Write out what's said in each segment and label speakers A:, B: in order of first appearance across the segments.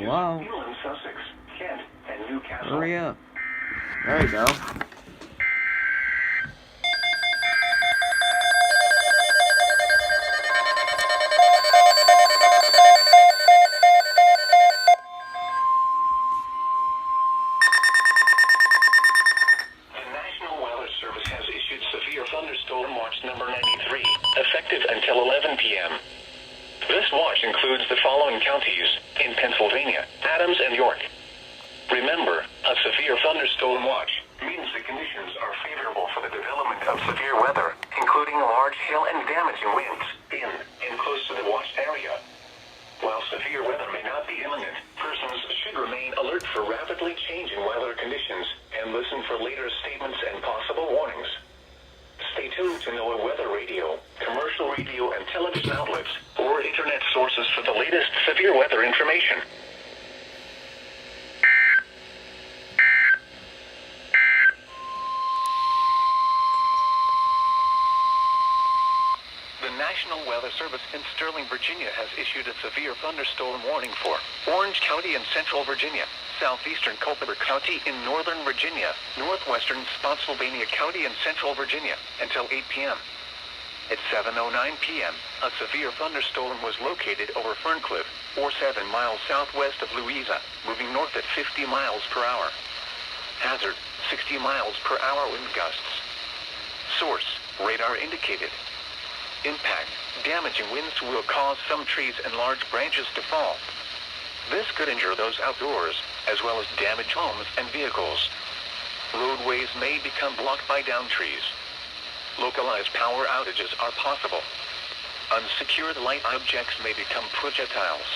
A: Hello?
B: England, Sussex, Kent, and Newcastle.
A: Hurry up. There you go.
B: Thunderstorm watch number 93, effective until 11 p.m. This watch includes the following counties in Pennsylvania, Adams and York. Remember, a severe thunderstorm watch means the conditions are favorable for the development of severe weather, including large hail and damaging winds in and close to the watched area. While severe weather may not be imminent, persons should remain alert for rapidly changing weather conditions and listen for later statements and possible warnings. Stay tuned to NOAA weather radio, commercial radio and television outlets, or internet sources for the latest severe weather information. The National Weather Service in Sterling, Virginia has issued a severe thunderstorm warning for Orange County in central Virginia, southeastern Culpeper County in northern Virginia, northwestern Spotsylvania County in central Virginia, until 8 p.m. At 7:09 p.m., a severe thunderstorm was located over Ferncliff, or 7 miles southwest of Louisa, moving north at 50 miles per hour. Hazard, 60 miles per hour wind gusts. Source, radar indicated. Impact, damaging winds will cause some trees and large branches to fall. This could injure those outdoors, as well as damage homes and vehicles. Roadways may become blocked by downed trees. Localized power outages are possible. Unsecured light objects may become projectiles.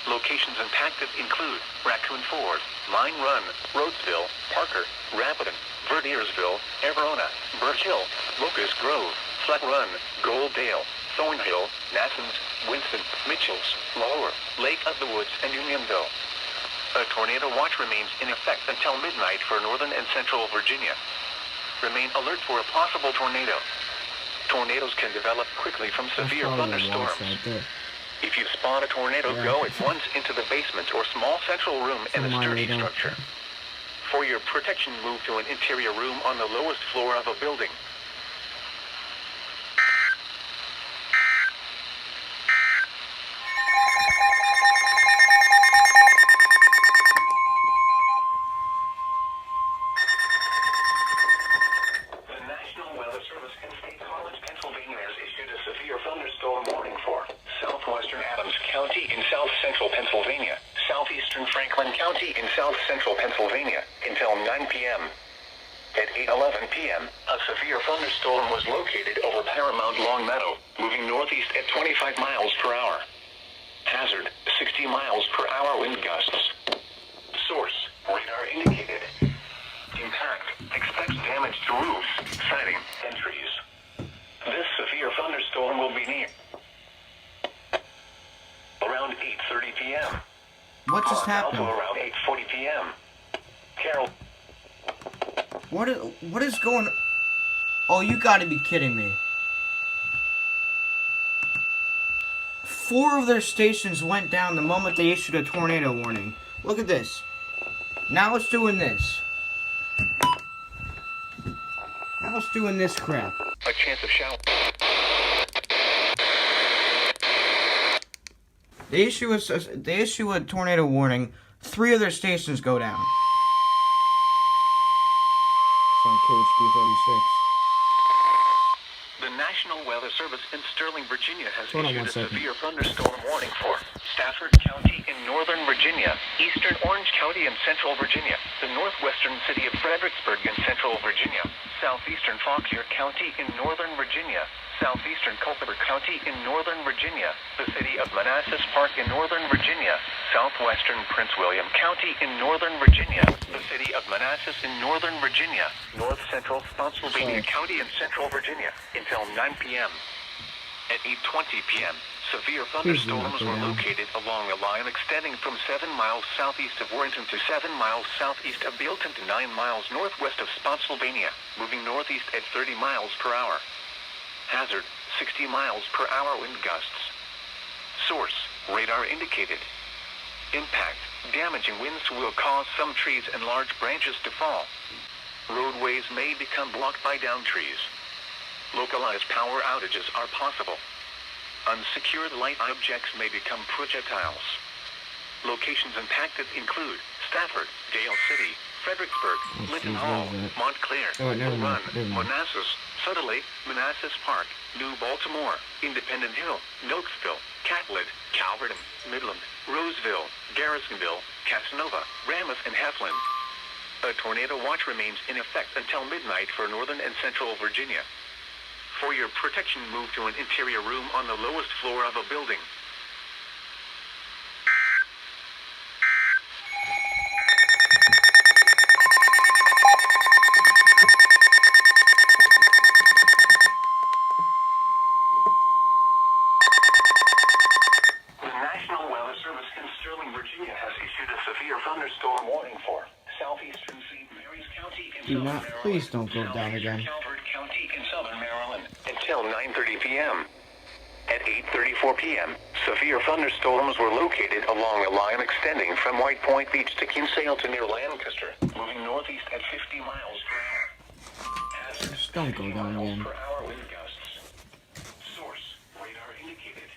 B: Locations impacted include Raccoon Ford, Mine Run, Rhodesville, Parker, Rapidan, Verdiersville, Everona, Birch Hill, Locust Grove, Flat Run, Goldale, Thornhill, Nassans, Winston, Mitchells, Lower, Lake of the Woods, and Unionville. A tornado watch remains in effect until midnight for northern and central Virginia. Remain alert for a possible tornado. Tornadoes can develop quickly from severe thunderstorms. If you spot a tornado, go at once into the basement or small central room in a sturdy structure. For your protection, move to an interior room on the lowest floor of a building. County in south-central Pennsylvania, southeastern Franklin County in south-central Pennsylvania, until 9 p.m. At 8:11 p.m., a severe thunderstorm was located over Paramount Long Meadow, moving northeast at 25 miles per hour. Hazard, 60 miles per hour wind gusts. Source, radar indicated. Impact, expects damage to roofs, siding, and trees. This severe thunderstorm will be near around 8:30 p.m.
A: What just happened?
B: Around 8:40 p.m. Carol.
A: What is going on? Oh, you gotta be kidding me. 4 of their stations went down the moment they issued a tornado warning. Look at this. Now it's doing this. Now it's doing this crap.
B: A chance of shower.
A: They issue a tornado warning. 3 of their stations go down. It's on KHD 36.
B: The National Weather Service in Sterling, Virginia has issued a severe thunderstorm warning for Stafford County in northern Virginia, eastern Orange County in central Virginia, the northwestern city of Fredericksburg in central Virginia, southeastern Fauquier County in northern Virginia, southeastern Culpeper County in northern Virginia, the city of Manassas Park in northern Virginia, southwestern Prince William County in northern Virginia, the city of Manassas in northern Virginia, north central Spotsylvania County in central Virginia, until 9 p.m. At 8:20 p.m., severe thunderstorms were located along a line extending from 7 miles southeast of Warrenton to 7 miles southeast of Bealton to 9 miles northwest of Spotsylvania, moving northeast at 30 miles per hour. Hazard, 60 miles per hour wind gusts. Source, radar indicated. Impact, damaging winds will cause some trees and large branches to fall. Roadways may become blocked by downed trees. Localized power outages are possible. Unsecured light objects may become projectiles. Locations impacted include Stafford, Dale City, Fredericksburg, Linton Hall, Montclair, Run, Manassas, Sudley, Manassas Park, New Baltimore, Independent Hill, Nokesville, Catlett, Calverton, Midland, Roseville, Garrisonville, Casanova, Rameth, and Heflin. A tornado watch remains in effect until midnight for northern and central Virginia. For your protection, move to an interior room on the lowest floor of a building. Virginia has issued a severe thunderstorm warning for southeastern St. Mary's County in
A: Do
B: southern
A: not,
B: Maryland,
A: please don't go down again.
B: Calvert County in southern Maryland until 9:30 p.m. At 8:34 p.m., severe thunderstorms were located along a line extending from White Point Beach to Kinsale to near Lancaster, moving northeast at 50 miles per hour.
A: Just don't go down again.
B: Per hour wind gusts. Source, radar indicated.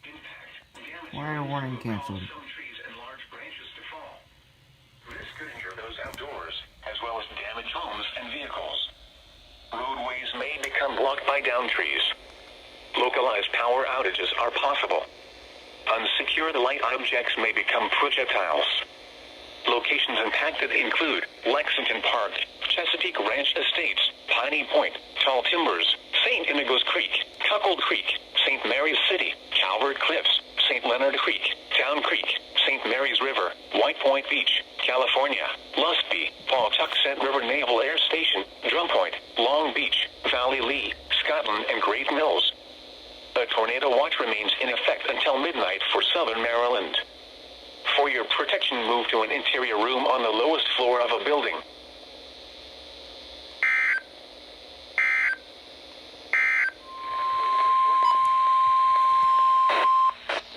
B: Impact, damage.
A: Why are warning canceled?
B: As well as damaged homes and vehicles. Roadways may become blocked by downed trees. Localized power outages are possible. Unsecured light objects may become projectiles. Locations impacted include Lexington Park, Chesapeake Ranch Estates, Piney Point, Tall Timbers, St. Inigo's Creek, Cuckold Creek, St. Mary's City, Calvert Cliffs, St. Leonard Creek, Town Creek, St. Mary's River, White Point Beach, California, Lusby, Pawtuxet River Naval Air Station, Drum Point, Long Beach, Valley Lee, Scotland, and Great Mills. A tornado watch remains in effect until midnight for southern Maryland. For your protection, move to an interior room on the lowest floor of a building.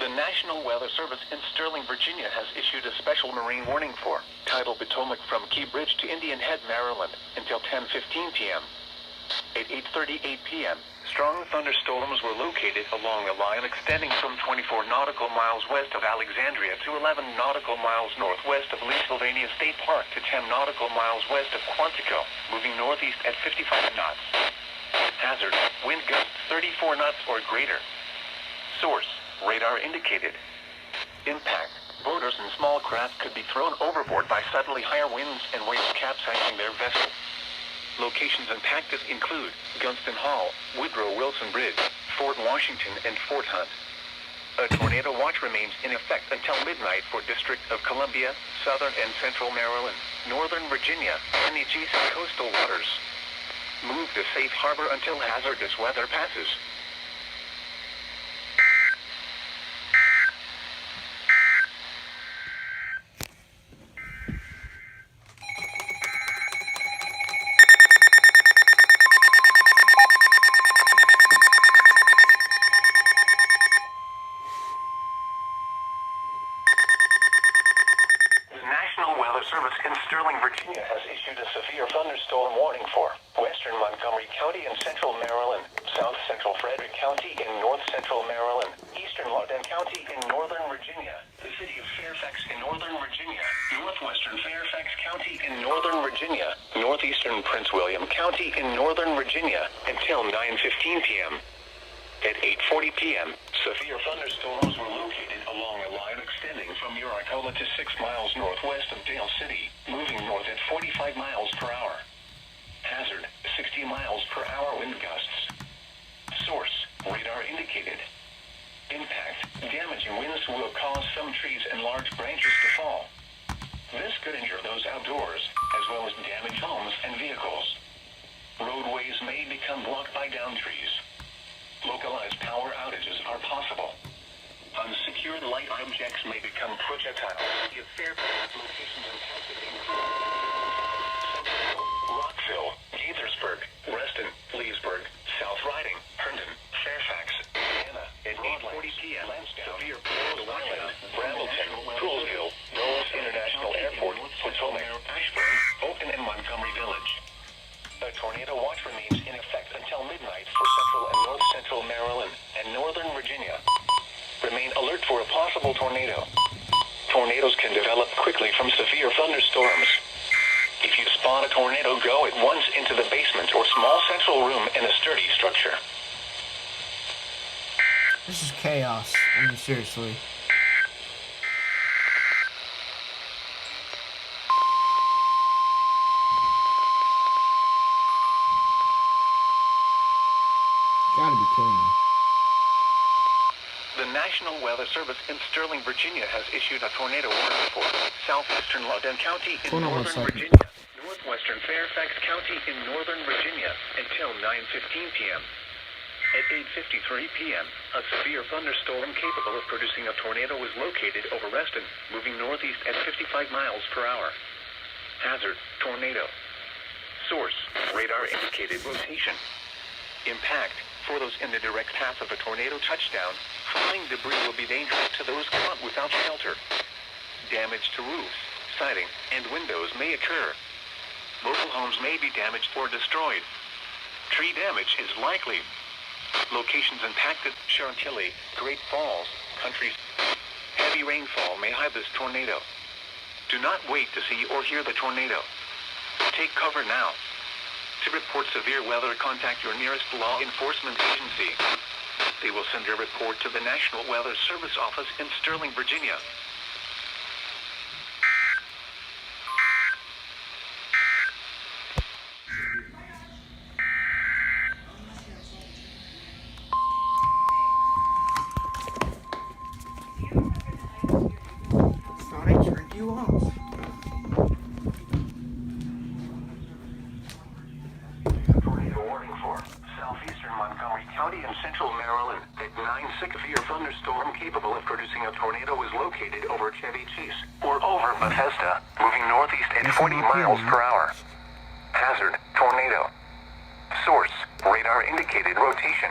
B: The National Weather Service in Sterling, Virginia has issued a special marine warning for tidal Potomac from Key Bridge to Indian Head, Maryland until 10:15 p.m. At 8:38 p.m., strong thunderstorms were located along a line extending from 24 nautical miles west of Alexandria to 11 nautical miles northwest of Pennsylvania State Park to 10 nautical miles west of Quantico, moving northeast at 55 knots. Hazard, wind gusts 34 knots or greater. Source, radar indicated. Impact, boaters and small craft could be thrown overboard by suddenly higher winds and waves capsizing their vessel. Locations impacted include Gunston Hall, Woodrow Wilson Bridge, Fort Washington, and Fort Hunt. A tornado watch remains in effect until midnight for District of Columbia, Southern and Central Maryland, Northern Virginia, and the adjacent coastal waters. Move to safe harbor until hazardous weather passes. Service in Sterling, Virginia has issued a severe thunderstorm warning for western Montgomery County in central Maryland, south central Frederick County in north central Maryland, eastern Loudoun County in northern Virginia, the city of Fairfax in northern Virginia, northwestern Fairfax County in northern Virginia, northeastern Prince William County in northern Virginia until 9:15 p.m. At 8:40 p.m., severe thunderstorms were located along a line extending from Uracola to 6 miles northwest of Dale City, moving north at 45 miles per hour. Hazard, 60 miles per hour wind gusts. Source, radar indicated. Impact, damaging winds will cause some trees and large branches to fall. This could injure those outdoors, as well as damage homes and vehicles. Roadways may become blocked by downed trees. Localized power outages are possible. Unsecured light objects may become projectiles. If Fairfax locations impacted include Rockville, Gaithersburg, Reston, Leesburg, South Riding, Herndon, Fairfax, Anna, at 8:40 p.m. Severe Island, Brambleton, Pool tornado. Tornadoes can develop quickly from severe thunderstorms. If you spot a tornado, go at once into the basement or small central room in a sturdy structure.
A: This is chaos. I mean, seriously. Gotta be kidding me.
B: The National Weather Service in Sterling, Virginia has issued a tornado warning for southeastern Loudoun County in northern Virginia, northwestern Fairfax County in northern Virginia until 9:15 p.m. At 8:53 p.m., a severe thunderstorm capable of producing a tornado was located over Reston, moving northeast at 55 miles per hour. Hazard, tornado. Source, radar indicated rotation. Impact, for those in the direct path of a tornado touchdown, falling debris will be dangerous to those caught without shelter. Damage to roofs, siding, and windows may occur. Local homes may be damaged or destroyed. Tree damage is likely. Locations impacted: Chantilly, Great Falls, countries. Heavy rainfall may hide this tornado. Do not wait to see or hear the tornado. Take cover now. To report severe weather, contact your nearest law enforcement agency. They will send your report to the National Weather Service office in Sterling, Virginia.
A: Thought I turned you off.
B: Tornado warning for southeastern Montgomery County and central Maryland. At 9/6 severe thunderstorm capable of producing a tornado was located over Chevy Chase or over Bethesda, moving northeast at 40 miles per hour. Hazard, tornado. Source, radar indicated rotation.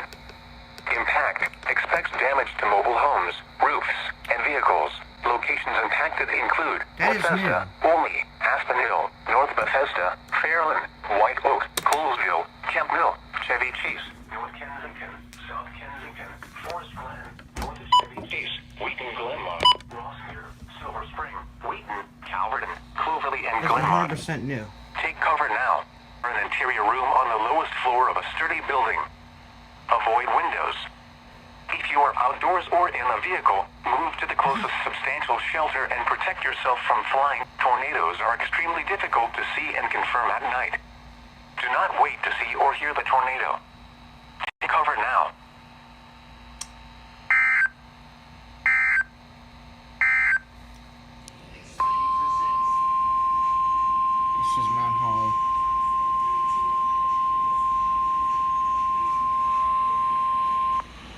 B: Impact, expects damage to mobile homes, roofs, and vehicles. Locations impacted include Bethesda, Olney, Aspen Hill, North Bethesda, Fairland, White Oak, Colesville, Kemp Mill, Chevy Chase, North Kensington, South Kensington, Forest Glen, North Chevy Chase, Wheaton, Glenmont, Rossmere, Silver Spring, Wheaton, Calverton, Cloverly, and
A: That's
B: Glenmont.
A: 100% new.
B: Take cover now. An interior room on the lowest floor of a sturdy building. Avoid windows. If you are outdoors or in a vehicle, move to the closest substantial shelter and protect yourself from flying. Tornadoes are extremely difficult to see and confirm at night. Do not wait to see or hear the tornado. Take cover now.
A: This is Mount Holly.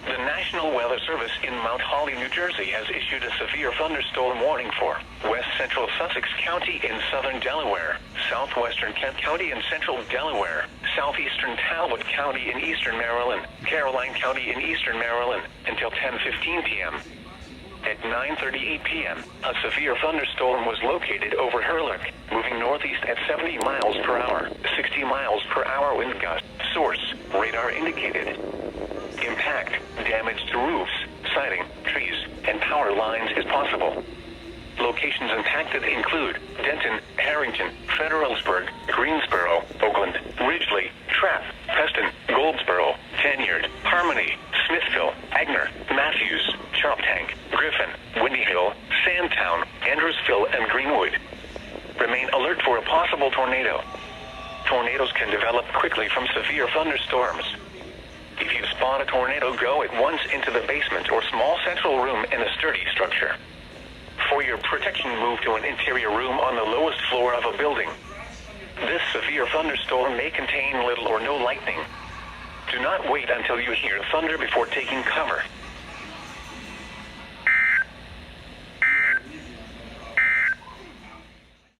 B: The National Weather Service in Mount Holly, New Jersey has issued a severe thunderstorm warning for west central Sussex County in southern Delaware, southwestern Kent County in central Delaware, southeastern Talbot County in eastern Maryland, Caroline County in eastern Maryland, until 10:15 p.m. At 9:38 p.m., a severe thunderstorm was located over Hurlock, moving northeast at 70 miles per hour, 60 miles per hour wind gust. Source, radar indicated. Impact, damage to roofs, siding, trees, and power lines is possible. Locations impacted include Denton, Harrington, Federalsburg, Greensboro, Oakland, Ridgely, Trapp, Preston, Goldsboro, Tanyard, Harmony, Smithville, Agner, Matthews, Choptank, Griffin, Windy Hill, Sandtown, Andrewsville, and Greenwood. Remain alert for a possible tornado. Tornadoes can develop quickly from severe thunderstorms. If you spot a tornado, go at once into the basement or small central room in a sturdy structure. For your protection, move to an interior room on the lowest floor of a building. This severe thunderstorm may contain little or no lightning. Do not wait until you hear thunder before taking cover.